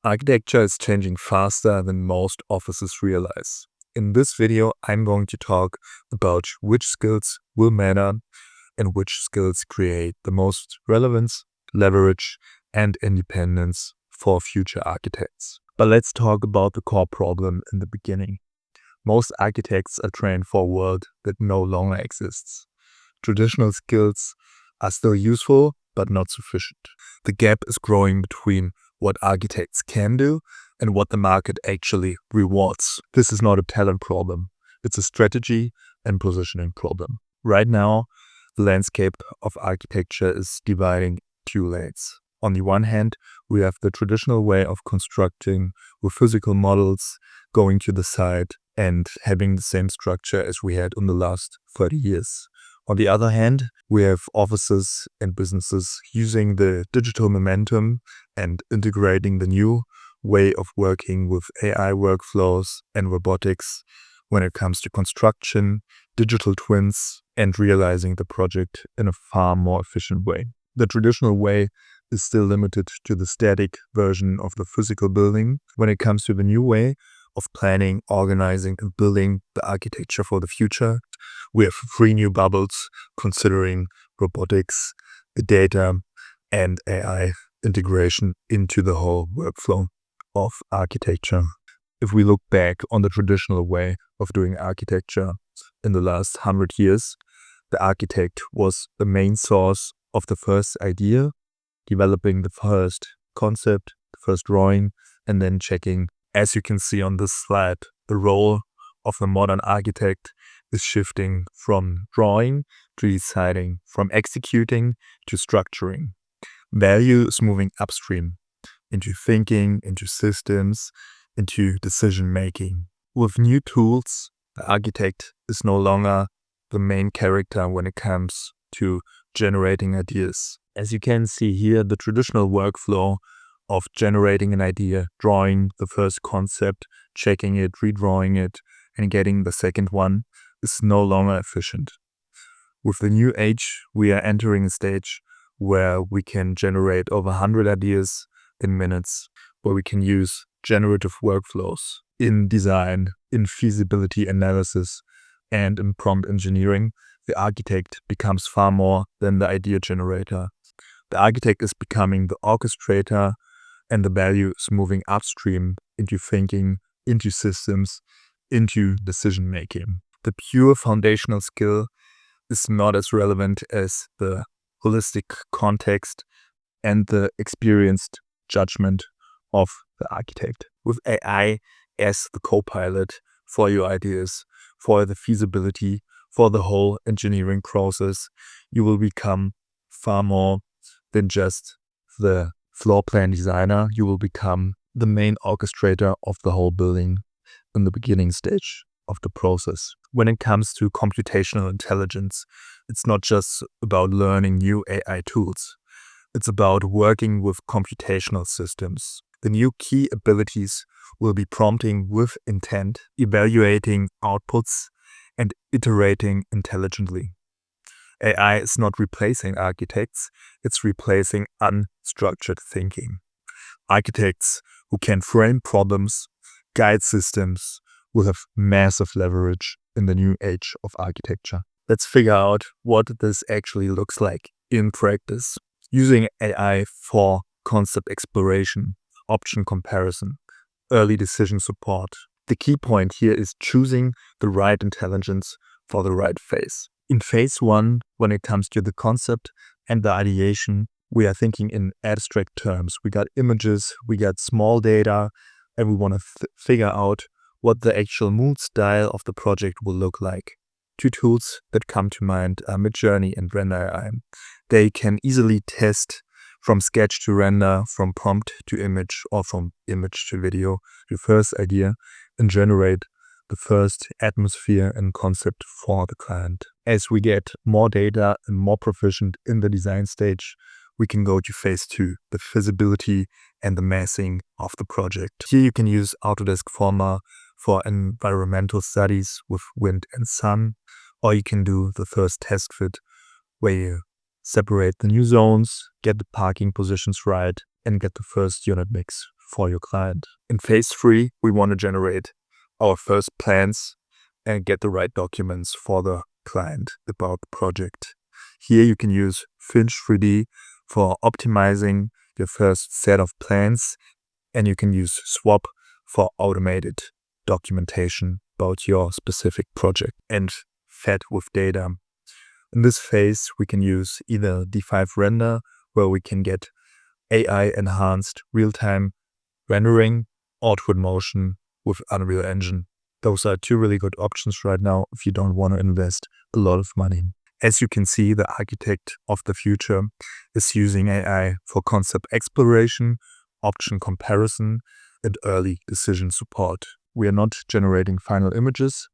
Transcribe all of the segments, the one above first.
Architecture is changing faster than most offices realize. In this video, I'm going to talk about which skills will matter and which skills create the most relevance, leverage, and independence for future architects. But let's talk about the core problem in the beginning. Most architects are trained for a world that no longer exists. Traditional skills are still useful, but not sufficient. The gap is growing between what architects can do and what the market actually rewards. This is not a talent problem. It's a strategy and positioning problem. Right now, the landscape of architecture is dividing two lanes. On the one hand, we have the traditional way of constructing with physical models, going to the site and having the same structure as we had in the last 30 years. On the other hand, we have offices and businesses using the digital momentum and integrating the new way of working with AI workflows and robotics when it comes to construction, digital twins, and realizing the project in a far more efficient way. The traditional way is still limited to the static version of the physical building. When it comes to the new way of planning, organizing, and building the architecture for the future, we have 3 new bubbles considering robotics, data, and AI integration into the whole workflow of architecture. If we look back on the traditional way of doing architecture in the last 100 years, the architect was the main source of the first idea, developing the first concept, the first drawing, and then checking. As you can see on this slide, the role of the modern architect is shifting from drawing to deciding, from executing to structuring. Value is moving upstream into thinking, into systems, into decision making. With new tools, the architect is no longer the main character when it comes to generating ideas. As you can see here, the traditional workflow of generating an idea, drawing the first concept, checking it, redrawing it, and getting the second one is no longer efficient. With the new age, we are entering a stage where we can generate over 100 ideas in minutes, where we can use generative workflows in design, in feasibility analysis, and in prompt engineering. The architect becomes far more than the idea generator. The architect is becoming the orchestrator, and the value is moving upstream into thinking, into systems, into decision making. The pure foundational skill is not as relevant as the holistic context and the experienced judgment of the architect. With AI as the co-pilot for your ideas, for the feasibility, for the whole engineering process, you will become far more than just the floor plan designer. You will become the main orchestrator of the whole building in the beginning stage of the process. When it comes to computational intelligence, it's not just about learning new AI tools. It's about working with computational systems. The new key abilities will be prompting with intent, evaluating outputs, and iterating intelligently. AI is not replacing architects, it's replacing unstructured thinking. Architects who can frame problems, guide systems, will have massive leverage in the new age of architecture. Let's figure out what this actually looks like in practice. Using AI for concept exploration, option comparison, early decision support. The key point here is choosing the right intelligence for the right phase. In phase 1, when it comes to the concept and the ideation, we are thinking in abstract terms. We got images, we got small data, and we want to figure out what the actual mood style of the project will look like. 2 tools that come to mind are Midjourney and Render.ai. They can easily test from sketch to render, from prompt to image, or from image to video, the first idea, and generate the first atmosphere and concept for the client. As we get more data and more proficient in the design stage, we can go to phase 2, the feasibility and the massing of the project. Here you can use Autodesk Forma for environmental studies with wind and sun, or you can do the first test fit where you separate the new zones, get the parking positions right, and get the first unit mix for your client. In phase 3, we want to generate our first plans and get the right documents for the client about the project. Here you can use Finch 3D for optimizing your first set of plans, and you can use Swap for automated documentation about your specific project and fed with data. In this phase, we can use either D5 render, where we can get AI-enhanced real-time rendering, or Twinmotion with Unreal Engine. Those are 2 really good options right now if you don't want to invest a lot of money. As you can see, the architect of the future is using AI for concept exploration, option comparison, and early decision support. We are not generating final images,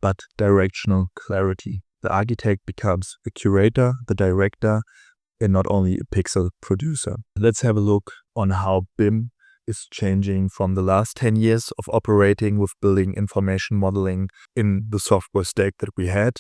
but directional clarity. The architect becomes a curator, the director, and not only a pixel producer. Let's have a look on how BIM is changing from the last 10 years of operating with building information modeling in the software stack that we had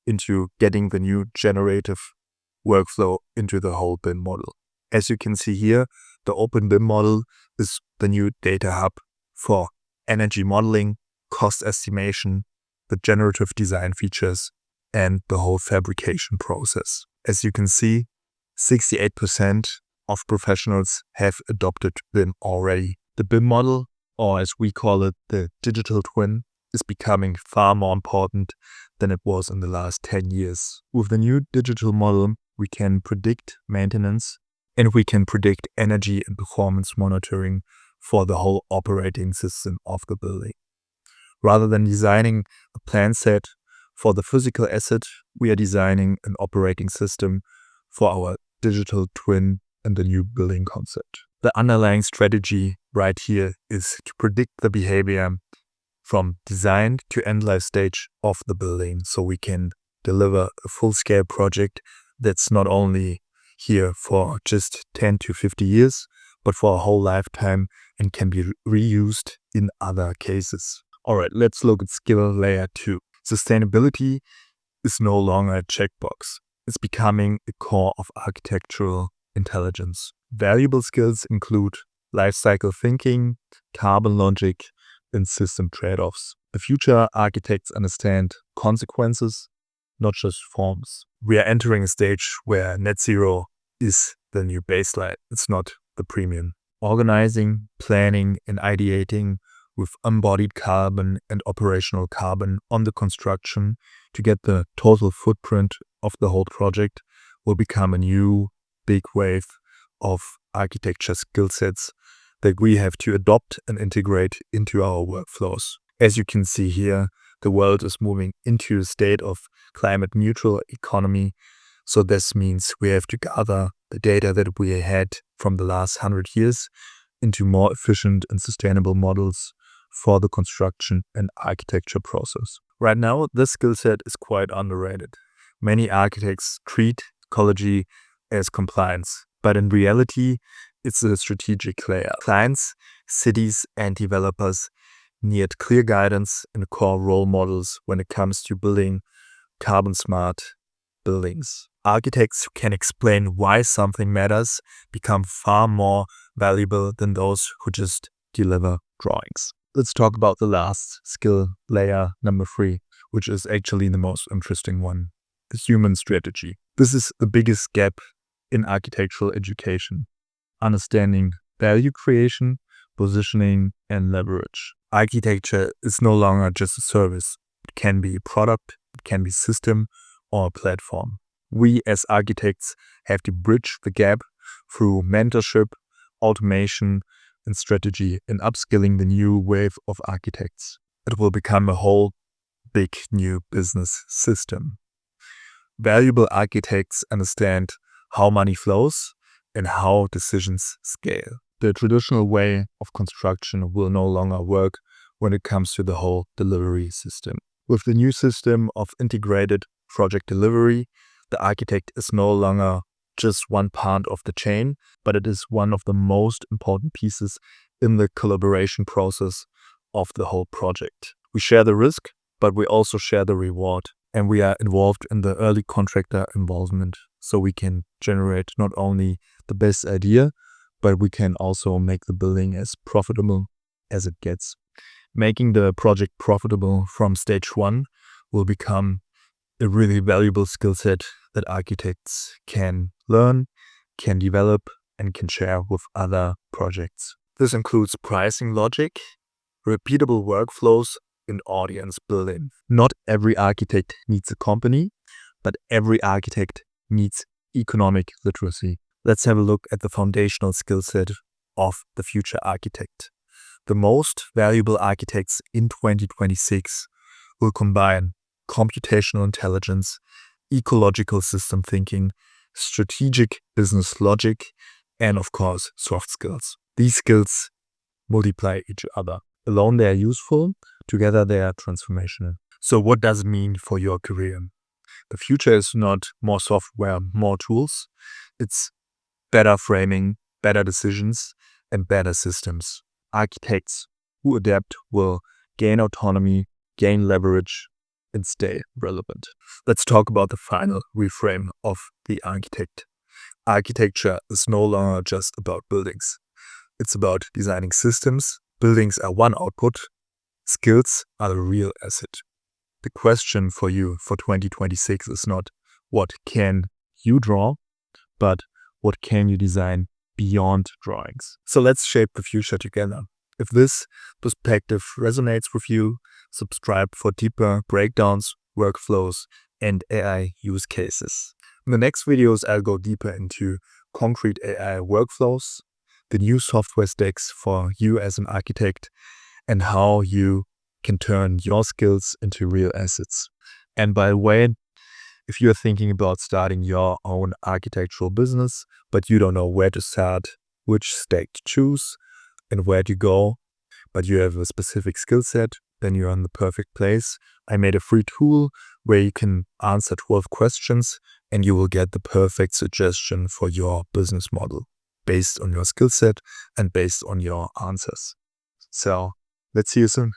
into getting the new generative workflow into the whole BIM model. As you can see here, the open BIM model is the new data hub for energy modeling, cost estimation, the generative design features, and the whole fabrication process. As you can see, 68% of professionals have adopted BIM already. The BIM model, or as we call it, the digital twin, is becoming far more important than it was in the last 10 years. With the new digital model, we can predict maintenance and we can predict energy and performance monitoring for the whole operating system of the building. Rather than designing a plan set for the physical asset, we are designing an operating system for our digital twin and the new building concept. The underlying strategy right here is to predict the behavior from design to end life stage of the building, so we can deliver a full-scale project that's not only here for just 10 to 50 years, but for a whole lifetime and can be reused in other cases. All right, let's look at skill layer 2. Sustainability is no longer a checkbox. It's becoming a core of architectural intelligence. Valuable skills include lifecycle thinking, carbon logic, and system trade-offs. The future architects understand consequences, not just forms. We are entering a stage where net zero is the new baseline. It's not the premium. Organizing, planning, and ideating with embodied carbon and operational carbon on the construction to get the total footprint of the whole project will become a new big wave of architecture skill sets that we have to adopt and integrate into our workflows. As you can see here, the world is moving into a state of climate neutral economy. So this means we have to gather the data that we had from the last 100 years into more efficient and sustainable models for the construction and architecture process. Right now, this skill set is quite underrated. Many architects treat ecology as compliance, but in reality, it's a strategic layer. Clients, cities, and developers need clear guidance and core role models when it comes to building carbon-smart buildings. Architects who can explain why something matters become far more valuable than those who just deliver drawings. Let's talk about the last skill layer, number 3, which is actually the most interesting one, the human strategy. This is the biggest gap in architectural education. Understanding value creation, positioning, and leverage. Architecture is no longer just a service. It can be a product, it can be a system, or a platform. We as architects have to bridge the gap through mentorship, automation, and strategy in upskilling the new wave of architects. It will become a whole big new business system. Valuable architects understand how money flows and how decisions scale. The traditional way of construction will no longer work when it comes to the whole delivery system. With the new system of integrated project delivery, the architect is no longer just one part of the chain, but it is one of the most important pieces in the collaboration process of the whole project. We share the risk, but we also share the reward, and we are involved in the early contractor involvement, so we can generate not only the best idea, but we can also make the building as profitable as it gets. Making the project profitable from stage 1 will become a really valuable skill set that architects can learn, can develop, and can share with other projects. This includes pricing logic, repeatable workflows, and audience building. Not every architect needs a company, but every architect needs economic literacy. Let's have a look at the foundational skill set of the future architect. The most valuable architects in 2026 will combine computational intelligence, ecological system thinking, strategic business logic, and of course, soft skills. These skills multiply each other. Alone they are useful, together they are transformational. So what does it mean for your career? The future is not more software, more tools. It's better framing, better decisions, and better systems. Architects who adapt will gain autonomy, gain leverage, and stay relevant. Let's talk about the final reframe of the architect. Architecture is no longer just about buildings. It's about designing systems. Buildings are one output. Skills are the real asset. The question for you for 2026 is not what can you draw, but what can you design beyond drawings. So let's shape the future together. If this perspective resonates with you, subscribe for deeper breakdowns, workflows, and AI use cases. In the next videos, I'll go deeper into concrete AI workflows, the new software stacks for you as an architect, and how you can turn your skills into real assets. And by the way, if you're thinking about starting your own architectural business, but you don't know where to start, which stack to choose, and where to go, but you have a specific skill set, then you're in the perfect place. I made a free tool where you can answer 12 questions and you will get the perfect suggestion for your business model based on your skill set and based on your answers. So let's see you soon.